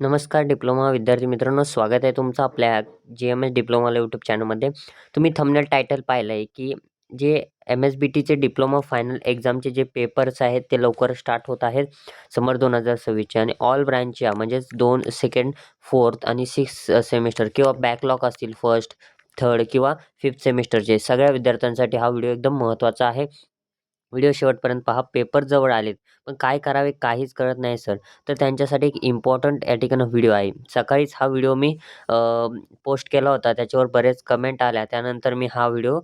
नमस्कार डिप्लोमा विद्यार्थी मित्रांनो, स्वागत आहे तुमचं आपल्या GMS डिप्लोमाला यूट्यूब चॅनलमध्ये. तुम्ही थंबनेल टायटल पाहिलं आहे की जे MSBTचे डिप्लोमा फायनल एक्झामचे जे पेपर्स आहेत ते लवकर स्टार्ट होत आहेत समर 2026चे आणि ऑल ब्रँचच्या म्हणजेच 2 सेकंड, 4th आणि 6th सेमिस्टर किंवा बॅकलॉग असतील 1st, 3rd किंवा 5th सेमिस्टरचे सगळ्या विद्यार्थ्यांसाठी हा व्हिडिओ एकदम महत्त्वाचा आहे. व्हिडिओ शेवटपर्यंत पहा. पेपर जवळ आलेत, पण काय करावे काहीच कळत नाही सर. तर त्यांच्यासाठी एक इम्पॉर्टंट या ठिकाणी व्हिडिओ आहे. सकाळीच हा व्हिडिओ मी पोस्ट केला होता. त्याच्यावर बरेच कमेंट आल्या. त्यानंतर मी हा व्हिडिओ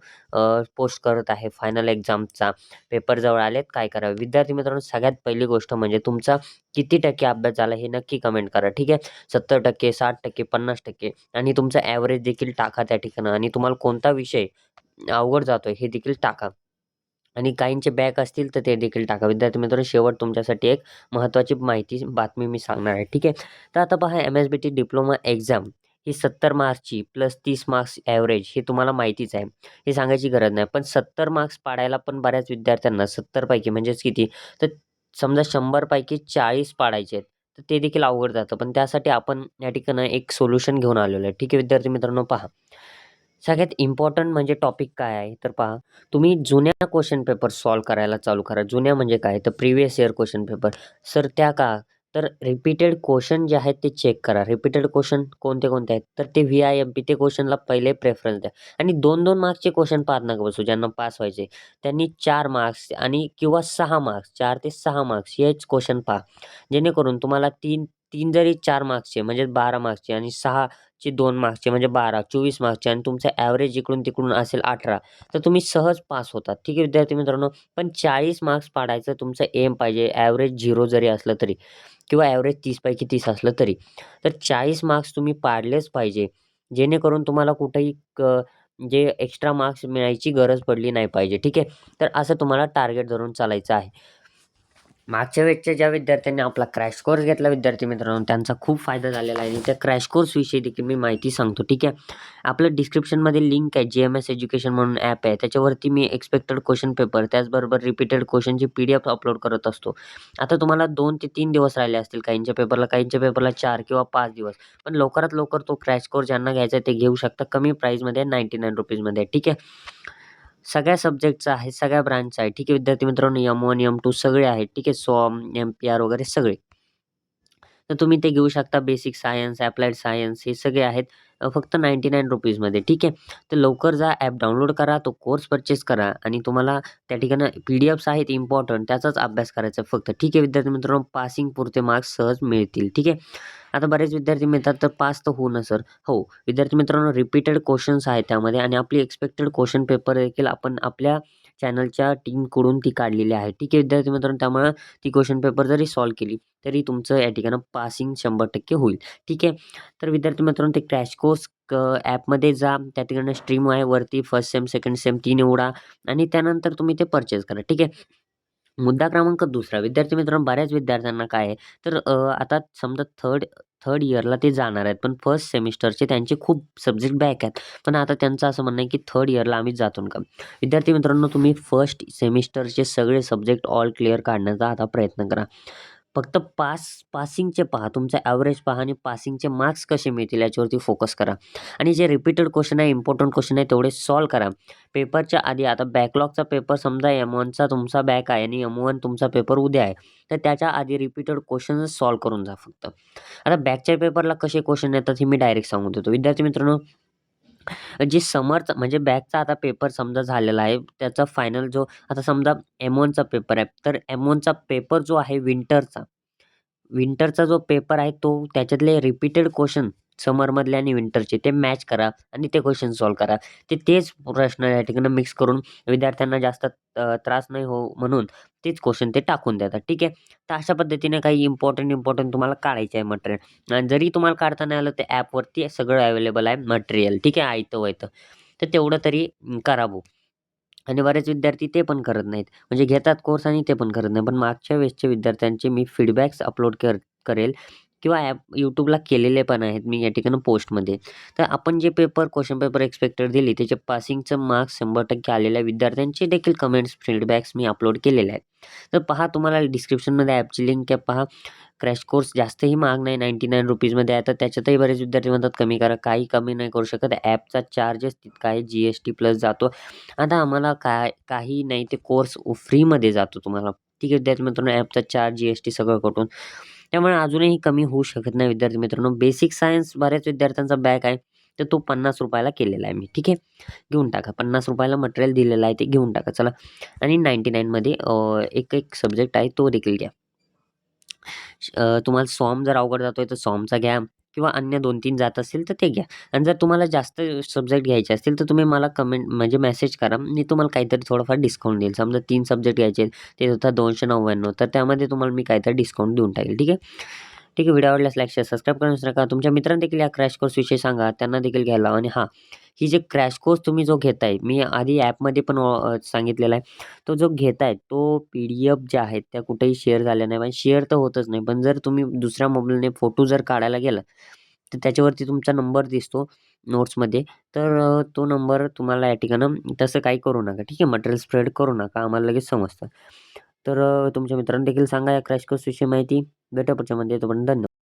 पोस्ट करत आहे. फायनल एक्झामचा पेपर जवळ आलेत, काय करावे? विद्यार्थी मित्रांनो, सगळ्यात पहिली गोष्ट म्हणजे तुमचा किती टक्के अभ्यास झाला हे नक्की कमेंट करा. ठीक आहे. 70%, 60%, 50% आणि तुमचा ॲव्हरेज देखील टाका त्या ठिकाणी आणि तुम्हाला कोणता विषय अवघड जातोय हे देखील टाका. आणि काहींचे बॅक असतील तर ते देखील टाका. विद्यार्थी मित्रांनो, शेवट तुमच्यासाठी एक महत्त्वाची बातमी मी सांगणार आहे. ठीक आहे. तर आता पहा, MSBT डिप्लोमा एक्झाम ही 70 मार्क्सची प्लस 30 मार्क्स ॲव्हरेज हे तुम्हाला माहितीच आहे. हे सांगायची गरज नाही. पण 70 मार्क्स पाडायला पण बऱ्याच विद्यार्थ्यांना 70 पैकी म्हणजेच किती? तर समजा 100 पैकी 40 पाडायचे आहेत. तर ते देखील अवघड जातं. पण त्यासाठी आपण या ठिकाणी एक सोल्युशन घेऊन आलेलो आहे. ठीक आहे विद्यार्थी मित्रांनो, पहा. सगळ्यात इम्पॉर्टंट म्हणजे टॉपिक काय आहे? तर पहा, तुम्ही जुन्या क्वेश्चन पेपर सॉल्व्ह करायला चालू करा. जुन्या म्हणजे काय? तर previous year question paper. Sir त्या का? तर रिपीटेड क्वेश्चन जे आहेत ते चेक करा. रिपीटेड क्वेश्चन कोणते-कोणते आहेत? तर ते VIMP ते क्वेश्चनला पहिले प्रेफरन्स द्या आणि 2-2 मार्क्सचे क्वेश्चन पाहत नका बसू. ज्यांना पास व्हायचे त्यांनी 4 मार्क्स आणि किंवा 6 मार्क्स, 4 ते 6 मार्क्स हेच क्वेश्चन पहा. जेणेकरून तुम्हाला 3 जरी 4 मार्क्सचे म्हणजे 12 मार्क्सचे आणि 6 चे 2 मार्क्सचे म्हणजे 12, 24 मार्क्सचे आणि तुमचा ॲव्हरेज इकडून-तिकडून असेल 18, तर तुम्ही सहज पास होतात. ठीक आहे विद्यार्थी मित्रांनो. पण 40 मार्क्स पाडायचं तुमचं एम पाहिजे. ॲव्हरेज 0 जरी असलं तरी किंवा ॲव्हरेज 30 पैकी 30 असलं तरी. तर 40 मार्क्स तुम्ही पाडलेच पाहिजे. जेणेकरून तुम्हाला कुठेही जे एक्स्ट्रा मार्क्स मिळायची गरज पडली नाही पाहिजे. ठीक आहे. तर असं तुम्हाला टार्गेट धरून चालायचं आहे. मागच्या वेळेसच्या ज्या विद्यार्थ्यांनी आपला क्रॅश कोर्स घेतला विद्यार्थी मित्रांनो, त्यांचा खूप फायदा झालेला आहे आणि त्या क्रॅश कोर्सविषयी देखील मी माहिती सांगतो. ठीक आहे. आपलं डिस्क्रिप्शनमध्ये लिंक आहे. GMS एज्युकेशन म्हणून ॲप आहे. त्याच्यावरती मी एक्सपेक्टेड क्वेश्चन पेपर त्याचबरोबर रिपीटेड क्वेश्चनची PDF अपलोड करत असतो. आता तुम्हाला 2 ते 3 दिवस राहिले असतील काहींच्या पेपरला, काहींच्या पेपरला 4 किंवा 5 दिवस. पण लवकरात लवकर तो क्रॅश कोर्स ज्यांना घ्यायचा आहे ते घेऊ शकता. कमी प्राईजमध्ये ₹99 ठीक आहे. सगळ्या सब्जेक्टचं आहे, सगळ्या ब्रांचचं आहे. ठीक आहे विद्यार्थी मित्रांनो, M1, M2 सगळे आहेत. ठीक आहे. SOM, MPR वगैरे सगळे. तर तुम्ही ते घेऊ शकता. बेसिक सायन्स, ॲप्लाइड सायन्स हे सगळे आहेत फक्त ₹99 मध्ये. ठीक आहे. तर लवकर जा, ॲप डाउनलोड करा, तो कोर्स परचेस करा आणि तुम्हाला त्या ठिकाणी PDFs आहेत इम्पॉर्टंट त्याचाच अभ्यास करायचा आहे फक्त. ठीक आहे विद्यार्थी मित्रांनो, पासिंग पुरते मार्क्स सहज मिळतील. ठीक आहे. आता बरेच विद्यार्थी म्हणतात तर पास तर होऊ ना सर. हो, विद्यार्थी मित्रांनो, रिपीटेड क्वेश्चन्स आहेत त्यामध्ये आणि आपली एक्सपेक्टेड क्वेश्चन पेपर देखील आपण आपल्या चॅनलच्या टीमकडून ती काढलेली आहे. ठीक आहे विद्यार्थी मित्रांनो, त्यामुळे ती क्वेश्चन पेपर जरी सॉल्व्ह केली तरी तुमचं या ठिकाणी पासिंग 100% होईल. ठीक आहे. तर विद्यार्थी मित्रांनो, ते क्रॅश कोर्स ॲपमध्ये जा. त्या ठिकाणी स्ट्रीम आहे वरती फर्स्ट सेम, सेकंड सेम 3 निवडा आणि त्यानंतर तुम्ही ते परचेस करा. ठीक आहे. मुद्दा क्रमांक 2 विद्यार्थी मित्रांनो, बऱ्याच विद्यार्थ्यांना काय आहे तर आता समजा थर्ड थर्ड इयरला ते जाणार आहेत. पण फर्स्ट सेमिस्टरचे त्यांचे खूप सब्जेक्ट बॅक आहेत. पण आता त्यांचं असं म्हणणं आहे की थर्ड इयरला आम्ही जातो का? विद्यार्थी मित्रांनो, तुम्ही फर्स्ट सेमिस्टरचे सगळे सब्जेक्ट ऑल क्लिअर काढण्याचा आता प्रयत्न करा. फक्त पासिंगचे पहा, तुमचा ॲव्हरेज पहा आणि पासिंगचे मार्क्स कसे मिळतील याच्यावरती फोकस करा. आणि जे रिपीटेड क्वेश्चन आहे, इम्पोर्टंट क्वेश्चन आहे तेवढे सॉल्व्ह करा. पेपरच्या आधी आता बॅकलॉगचा पेपर समजा M1चा तुमचा बॅक आहे आणि M1 तुमचा पेपर उद्या आहे. तर त्याच्या आधी रिपीटेड क्वेश्चनच सॉल्व्ह करून जा फक्त. आता बॅकच्या पेपरला कसे क्वेश्चन येतात हे मी डायरेक्ट सांगून देतो. विद्यार्थी मित्रांनो, जे समरचा म्हणजे बॅकचा आता पेपर समजा झालेला आहे, त्याचा फायनल जो आता समजा M1चा पेपर आहे, तर M1चा पेपर जो आहे विंटरचा जो पेपर आहे तो त्याच्यातले रिपीटेड क्वेश्चन समरमधले आणि विंटरचे ते मॅच करा आणि ते क्वेश्चन सॉल्व्ह करा. तेच प्रश्न या ठिकाणी मिक्स करून विद्यार्थ्यांना जास्त त्रास नाही हो म्हणून तेच क्वेश्चन ते टाकून देतात. ठीक आहे. तर अशा पद्धतीने काही इम्पॉर्टंट तुम्हाला काढायचं आहे मटेरियल आणि जरी तुम्हाला काढता नाही आलं ते ॲपवरती सगळं अवेलेबल आहे मटेरियल. ठीक आहे. आयतं-वयतं. तर तेवढं तरी करा भाऊ. आणि बरेच विद्यार्थी ते पण करत नाहीत. म्हणजे घेतात कोर्स आणि ते पण करत नाही. पण मागच्या वेळेसच्या विद्यार्थ्यांचे मी फीडबॅक्स अपलोड करेल, किंवा ॲप यूट्यूबला केलेले पण आहेत मी या ठिकाणी पोस्टमध्ये. तर आपण जे क्वेश्चन पेपर एक्सपेक्टेड दिली त्याचे पासिंगचं मार्क्स 100% आलेल्या विद्यार्थ्यांचे देखील कमेंट्स, फीडबॅक्स मी अपलोड केलेले आहेत. तर पहा तुम्हाला डिस्क्रिप्शनमध्ये ॲपची लिंक आहे पहा. क्रॅश कोर्स जास्तही महाग नाही, ₹99मध्ये आहे. तर त्याच्यातही बरेच विद्यार्थी म्हणतात कमी करा. काही कमी नाही करू शकत. ॲपचा चार्जेस तितका आहे, GST प्लस जातो. आता आम्हाला काही नाही, ते कोर्स फ्रीमध्ये जातो तुम्हाला. ठीक आहे विद्यार्थी मित्रांनो, ॲपचा चार्ज, GST सगळं कटून. त्यामुळे अजूनही कमी होऊ शकत नाही विद्यार्थी मित्रांनो. बेसिक सायन्स बऱ्याच विद्यार्थ्यांचा बॅक आहे, तर तो ₹50 केलेला आहे मी. ठीक आहे, घेऊन टाका. ₹50 मटेरियल दिलेलं आहे, ते घेऊन टाका चला. आणि 99मध्ये एक सब्जेक्ट आहे तो देखील घ्या. तुम्हाला सॉम जर अवघड जातोय तर सॉमचा घ्या किंवा अन्य 2-3 जात असतील तर ते घ्या. आणि जर तुम्हाला जास्त सब्जेक्ट घ्यायचे असतील तर तुम्ही मला कमेंट म्हणजे मेसेज करा. मी तुम्हाला काहीतरी थोडंफार डिस्काउंट देईल. समजा 3 सब्जेक्ट घ्यायचे ते होतात 299, तर त्यामध्ये तुम्हाला मी काहीतरी डिस्काउंट देऊन टाकेल. ठीक आहे. ठीक आहे, व्हिडिओ आवडल्यास लाईक, शेअर, सबस्क्राईब करू विसरू नका. तुमच्या मित्रांना देखील या क्रॅश कोर्सविषयी सांगा, त्यांना देखील घ्यायला लावा. आणि हां, ही जे क्रॅश कोर्स तुम्ही जो घेताय, मी आधी ॲपमध्ये पण सांगितलेला आहे. तो जो घेताय तो PDF ज्या आहेत त्या कुठेही शेअर झाल्या नाही पाहिजे. शेअर तर होतच नाही, पण जर तुम्ही दुसऱ्या मोबाईलने फोटो जर काढायला गेला, तर त्याच्यावरती तुमचा नंबर दिसतो नोट्समध्ये. तर तो नंबर तुम्हाला या ठिकाणं तसं काही करू नका. ठीक आहे, मटेरियल स्प्रेड करू नका, आम्हाला लगेच समजतं. तर तुमच्या मित्रांना देखील सांगा या क्रॅश कोर्सविषयी माहिती. भेटू पुढच्या मध्ये. तोपर्यंत धन्यवाद.